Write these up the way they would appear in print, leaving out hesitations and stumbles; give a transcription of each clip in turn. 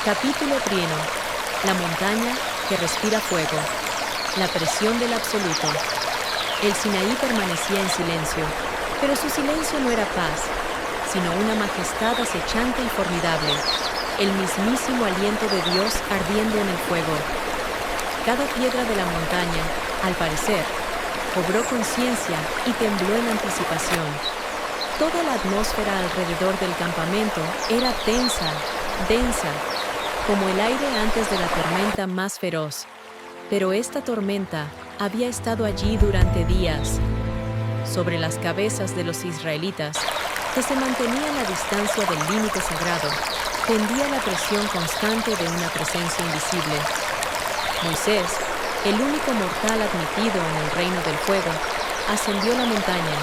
Capítulo 1. La montaña que respira fuego. La presión del absoluto. El Sinaí permanecía en silencio, pero su silencio no era paz, sino una majestad acechante y formidable, el mismísimo aliento de Dios ardiendo en el fuego. Cada piedra de la montaña, al parecer, cobró conciencia y tembló en anticipación. Toda la atmósfera alrededor del campamento era tensa, densa, como el aire antes de la tormenta más feroz. Pero esta tormenta había estado allí durante días. Sobre las cabezas de los israelitas, que se mantenían a distancia del límite sagrado, pendía la presión constante de una presencia invisible. Moisés, el único mortal admitido en el reino del fuego, ascendió la montaña,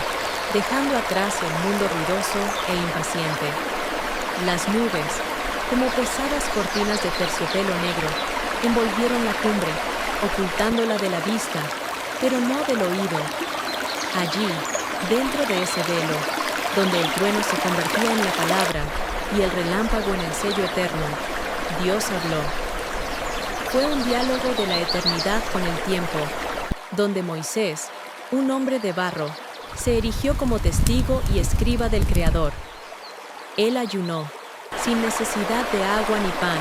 dejando atrás el mundo ruidoso e impaciente. Las nubes, como pesadas cortinas de terciopelo negro, envolvieron la cumbre, ocultándola de la vista, pero no del oído. Allí, dentro de ese velo, donde el trueno se convertía en la palabra y el relámpago en el sello eterno, Dios habló. Fue un diálogo de la eternidad con el tiempo, donde Moisés, un hombre de barro, se erigió como testigo y escriba del Creador. Él ayunó, sin necesidad de agua ni pan,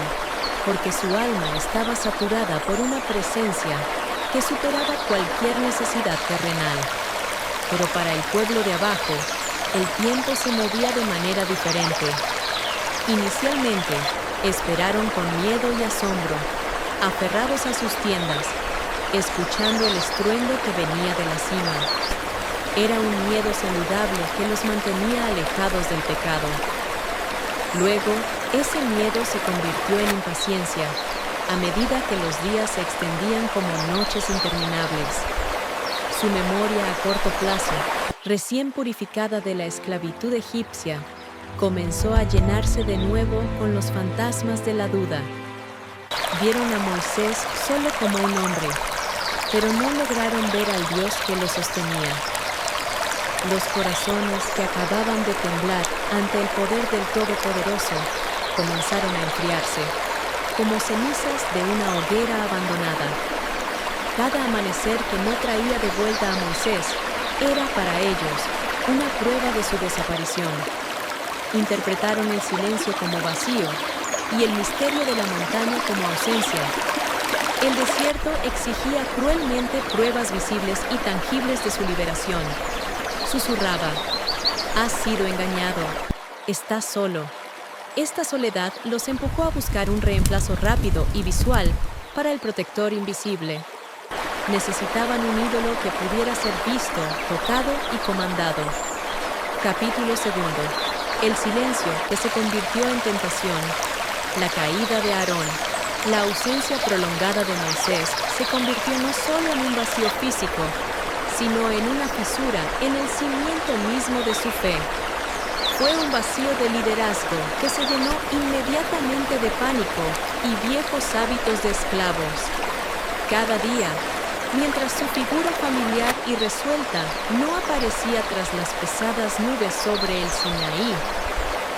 porque su alma estaba saturada por una presencia que superaba cualquier necesidad terrenal. Pero para el pueblo de abajo, el tiempo se movía de manera diferente. Inicialmente, esperaron con miedo y asombro, aferrados a sus tiendas, escuchando el estruendo que venía de la cima. Era un miedo saludable que los mantenía alejados del pecado. Luego, ese miedo se convirtió en impaciencia, a medida que los días se extendían como noches interminables. Su memoria a corto plazo, recién purificada de la esclavitud egipcia, comenzó a llenarse de nuevo con los fantasmas de la duda. Vieron a Moisés solo como un hombre, pero no lograron ver al Dios que lo sostenía. Los corazones que acababan de temblar ante el poder del Todopoderoso comenzaron a enfriarse, como cenizas de una hoguera abandonada. Cada amanecer que no traía de vuelta a Moisés era para ellos una prueba de su desaparición. Interpretaron el silencio como vacío y el misterio de la montaña como ausencia. El desierto exigía cruelmente pruebas visibles y tangibles de su liberación. Susurraba: has sido engañado, estás solo. Esta soledad los empujó a buscar un reemplazo rápido y visual para el protector invisible. Necesitaban un ídolo que pudiera ser visto, tocado y comandado. Capítulo 2. El silencio que se convirtió en tentación. La caída de Aarón. La ausencia prolongada de Moisés se convirtió no solo en un vacío físico, sino en una fisura en el cimiento mismo de su fe. Fue un vacío de liderazgo que se llenó inmediatamente de pánico y viejos hábitos de esclavos. Cada día, mientras su figura familiar y resuelta no aparecía tras las pesadas nubes sobre el Sinaí,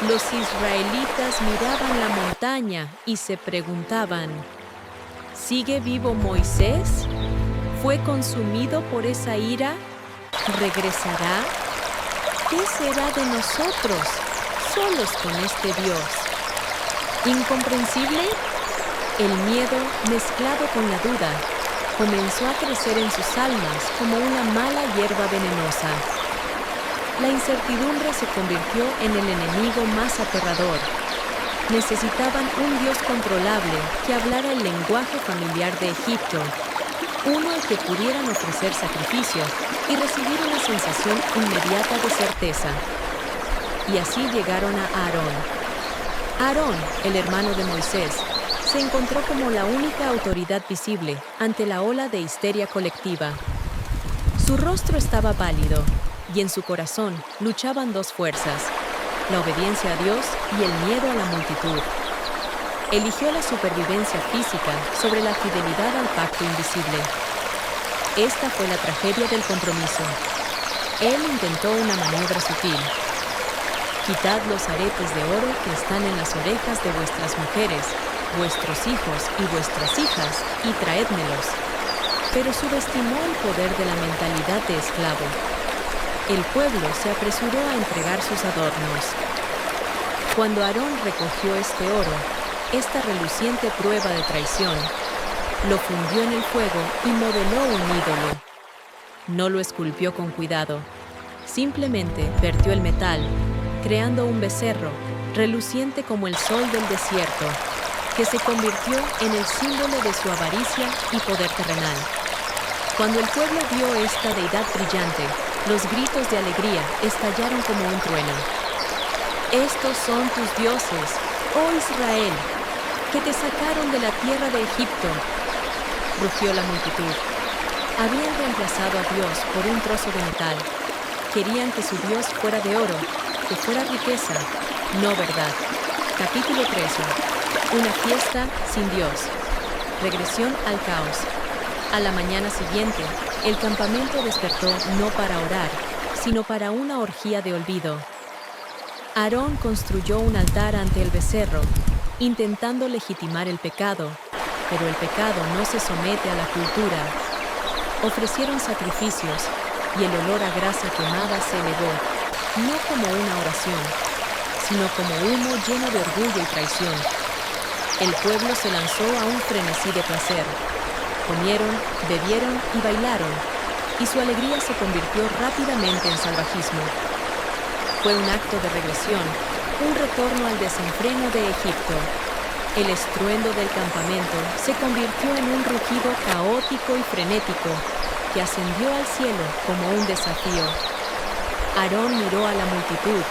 los israelitas miraban la montaña y se preguntaban: ¿sigue vivo Moisés? ¿Fue consumido por esa ira? ¿Regresará? ¿Qué será de nosotros, solos con este Dios? ¿Incomprensible? El miedo, mezclado con la duda, comenzó a crecer en sus almas como una mala hierba venenosa. La incertidumbre se convirtió en el enemigo más aterrador. Necesitaban un Dios controlable que hablara el lenguaje familiar de Egipto, uno al que pudieran ofrecer sacrificio y recibir una sensación inmediata de certeza. Y así llegaron a Aarón. Aarón, el hermano de Moisés, se encontró como la única autoridad visible ante la ola de histeria colectiva. Su rostro estaba pálido, y en su corazón luchaban dos fuerzas: la obediencia a Dios y el miedo a la multitud. Eligió la supervivencia física sobre la fidelidad al pacto invisible. Esta fue la tragedia del compromiso. Él intentó una maniobra sutil. Quitad los aretes de oro que están en las orejas de vuestras mujeres vuestros hijos y vuestras hijas, y traédmelos. Pero subestimó el poder de la mentalidad de esclavo. El pueblo se apresuró a entregar sus adornos. Cuando Aarón recogió este oro, esta reluciente prueba de traición, lo fundió en el fuego y modeló un ídolo. No lo esculpió con cuidado, simplemente vertió el metal, creando un becerro reluciente como el sol del desierto, que se convirtió en el símbolo de su avaricia y poder terrenal. Cuando el pueblo vio esta deidad brillante, los gritos de alegría estallaron como un trueno. Estos son tus dioses, oh Israel, que te sacaron de la tierra de Egipto. Rugió la multitud. Habían reemplazado a Dios por un trozo de metal. Querían que su Dios fuera de oro, que fuera riqueza, no verdad. Capítulo 13. Una fiesta sin Dios. Regresión al caos. A la mañana siguiente, el campamento despertó no para orar, sino para una orgía de olvido. Aarón construyó un altar ante el becerro, intentando legitimar el pecado, pero el pecado no se somete a la cultura. Ofrecieron sacrificios, y el olor a grasa quemada se elevó, no como una oración, sino como humo lleno de orgullo y traición. El pueblo se lanzó a un frenesí de placer. Comieron, bebieron y bailaron, y su alegría se convirtió rápidamente en salvajismo. Fue un acto de regresión, un retorno al desenfreno de Egipto. El estruendo del campamento se convirtió en un rugido caótico y frenético que ascendió al cielo como un desafío. Aarón miró a la multitud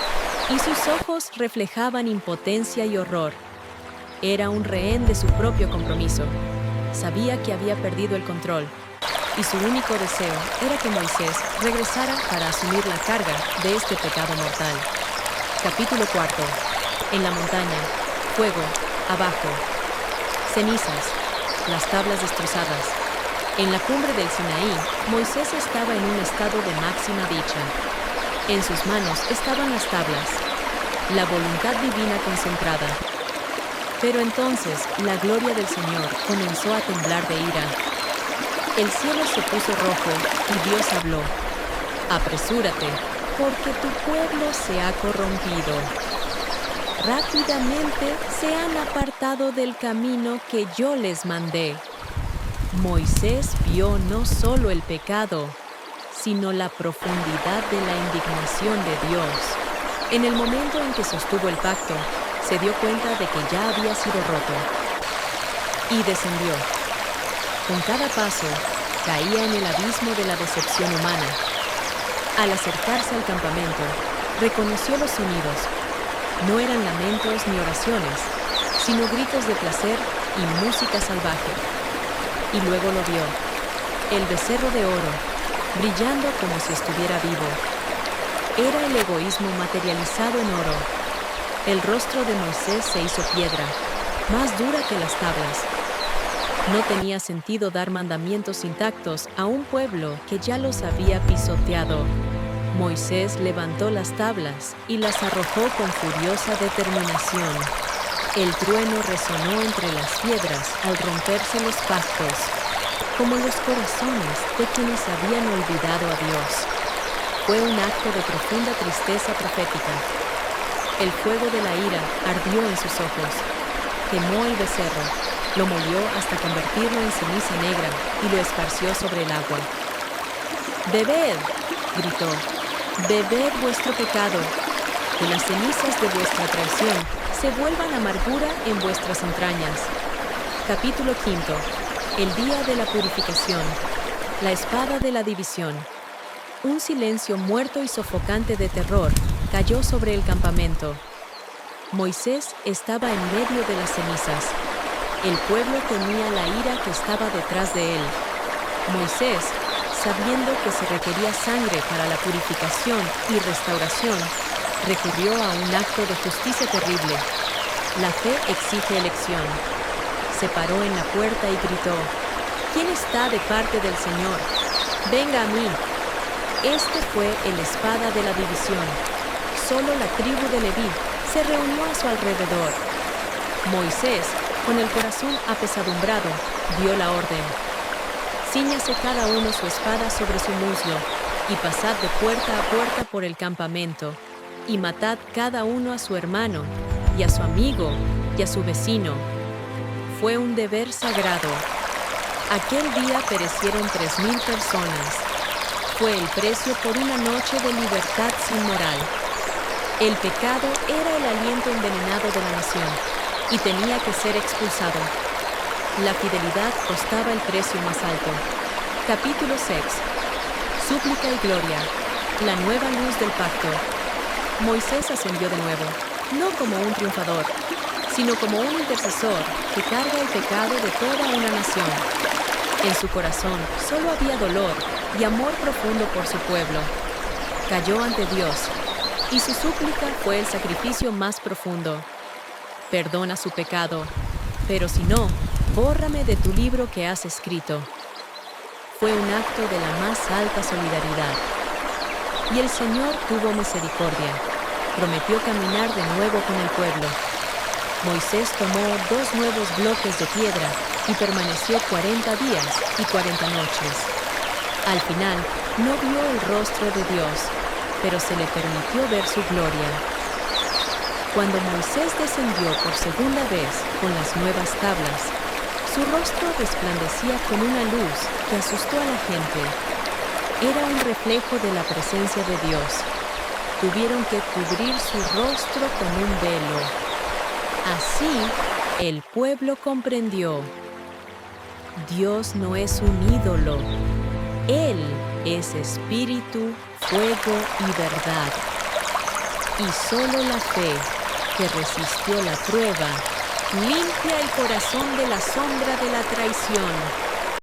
y sus ojos reflejaban impotencia y horror. Era un rehén de su propio compromiso. Sabía que había perdido el control y su único deseo era que Moisés regresara para asumir la carga de este pecado mortal. Capítulo 4. En la montaña, fuego, abajo, cenizas, las tablas destrozadas. En la cumbre del Sinaí, Moisés estaba en un estado de máxima dicha. En sus manos estaban las tablas, la voluntad divina concentrada. Pero entonces la gloria del Señor comenzó a temblar de ira. El cielo se puso rojo y Dios habló: «Apresúrate, porque tu pueblo se ha corrompido. Rápidamente se han apartado del camino que yo les mandé». Moisés vio no solo el pecado, sino la profundidad de la indignación de Dios. En el momento en que sostuvo el pacto, se dio cuenta de que ya había sido roto. Y descendió. Con cada paso, caía en el abismo de la decepción humana. Al acercarse al campamento, reconoció los sonidos. No eran lamentos ni oraciones, sino gritos de placer y música salvaje. Y luego lo vio, el becerro de oro, brillando como si estuviera vivo. Era el egoísmo materializado en oro. El rostro de Moisés se hizo piedra, más dura que las tablas. No tenía sentido dar mandamientos intactos a un pueblo que ya los había pisoteado. Moisés levantó las tablas y las arrojó con furiosa determinación. El trueno resonó entre las piedras al romperse los pactos, como los corazones de quienes habían olvidado a Dios. Fue un acto de profunda tristeza profética. El fuego de la ira ardió en sus ojos. Quemó el becerro, lo molió hasta convertirlo en ceniza negra y lo esparció sobre el agua. «Bebed», gritó, «bebed vuestro pecado, que las cenizas de vuestra traición se vuelvan amargura en vuestras entrañas». Capítulo 5. El día de la purificación. La espada de la división. Un silencio muerto y sofocante de terror cayó sobre el campamento. Moisés estaba en medio de las cenizas. El pueblo temía la ira que estaba detrás de él. Moisés, sabiendo que se requería sangre para la purificación y restauración, recurrió a un acto de justicia terrible. La fe exige elección. Se paró en la puerta y gritó: «¿Quién está de parte del Señor? Venga a mí». Este fue el espada de la división. Solo la tribu de Leví se reunió a su alrededor. Moisés Con el corazón apesadumbrado, dio la orden: «Cíñase cada uno su espada sobre su muslo, y pasad de puerta a puerta por el campamento, y matad cada uno a su hermano, y a su amigo, y a su vecino». Fue un deber sagrado. Aquel día perecieron 3,000 personas. Fue el precio por una noche de libertad sin moral. El pecado era el aliento envenenado de la nación, y tenía que ser expulsado. La fidelidad costaba el precio más alto. Capítulo 6. Súplica y gloria. La nueva luz del pacto. Moisés ascendió de nuevo, no como un triunfador, sino como un intercesor que carga el pecado de toda una nación. En su corazón solo había dolor y amor profundo por su pueblo. Cayó ante Dios, y su súplica fue el sacrificio más profundo. Perdona su pecado, pero si no, bórrame de tu libro que has escrito. Fue un acto de la más alta solidaridad. Y el Señor tuvo misericordia. Prometió caminar de nuevo con el pueblo. Moisés tomó 2 nuevos bloques de piedra y permaneció 40 días y 40 noches. Al final, no vio el rostro de Dios, pero se le permitió ver su gloria. Cuando Moisés descendió por segunda vez con las nuevas tablas, su rostro resplandecía con una luz que asustó a la gente. Era un reflejo de la presencia de Dios. Tuvieron que cubrir su rostro con un velo. Así, el pueblo comprendió: Dios no es un ídolo. Él es espíritu, fuego y verdad. Y solo la fe, que resistió la prueba, limpia el corazón de la sombra de la traición.